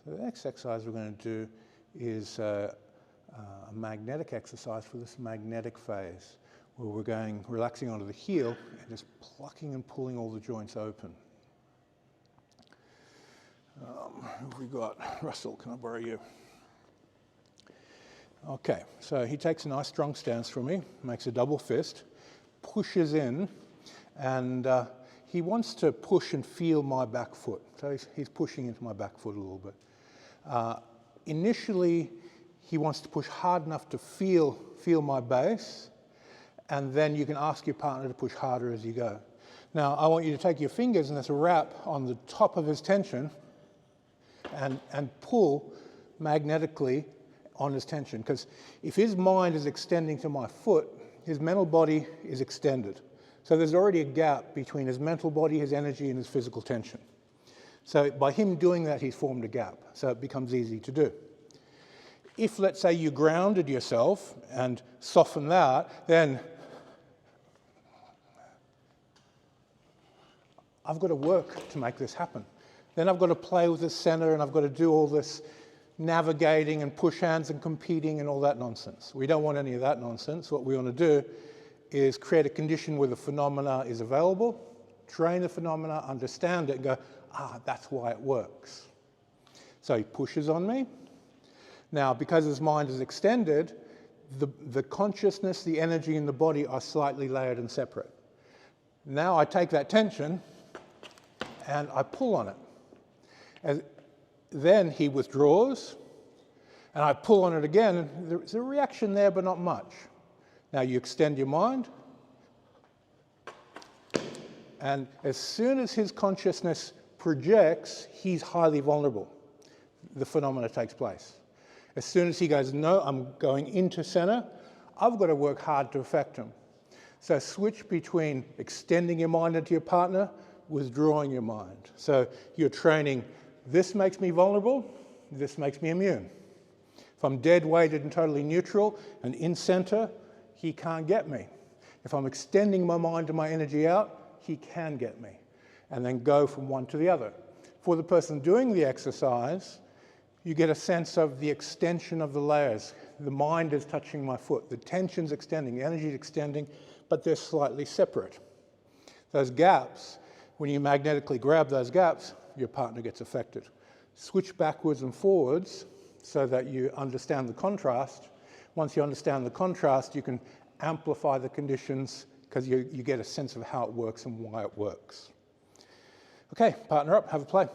So the next exercise we're going to do is a magnetic exercise for this magnetic phase, where we're relaxing onto the heel and just plucking and pulling all the joints open. Who have we got? Russell, can I borrow you? Okay, so he takes a nice strong stance from me, makes a double fist, pushes in, and he wants to push and feel my back foot. So he's pushing into my back foot a little bit. Initially, he wants to push hard enough to feel my base, and then you can ask your partner to push harder as you go. Now, I want you to take your fingers and there's a wrap on the top of his tension and pull magnetically on his tension, because if his mind is extending to my foot, his mental body is extended. So there's already a gap between his mental body, his energy, and his physical tension. So by him doing that, he's formed a gap, so it becomes easy to do. If, let's say, you grounded yourself and soften that, then I've got to work to make this happen. Then I've got to play with the center, and I've got to do all this navigating and push hands and competing and all that nonsense. We don't want any of that nonsense. What we want to do is create a condition where the phenomena is available, train the phenomena, understand it, and go, that's why it works. So he pushes on me. Now, because his mind is extended, the consciousness, the energy, and the body are slightly layered and separate. Now I take that tension and I pull on it. And then he withdraws, and I pull on it again, and there's a reaction there, but not much. Now you extend your mind, and as soon as his consciousness projects, he's highly vulnerable. The phenomena takes place. As soon as he goes, no, I'm going into center, I've got to work hard to affect him. So switch between extending your mind into your partner, withdrawing your mind. So you're training, this makes me vulnerable, this makes me immune. If I'm dead weighted and totally neutral and in center, he can't get me. If I'm extending my mind and my energy out, he can get me. And then go from one to the other. For the person doing the exercise, you get a sense of the extension of the layers. The mind is touching my foot. The tension's extending, the energy's extending, but they're slightly separate. Those gaps, when you magnetically grab those gaps, your partner gets affected. Switch backwards and forwards so that you understand the contrast. Once you understand the contrast, you can amplify the conditions because you get a sense of how it works and why it works. Okay, partner up, have a play.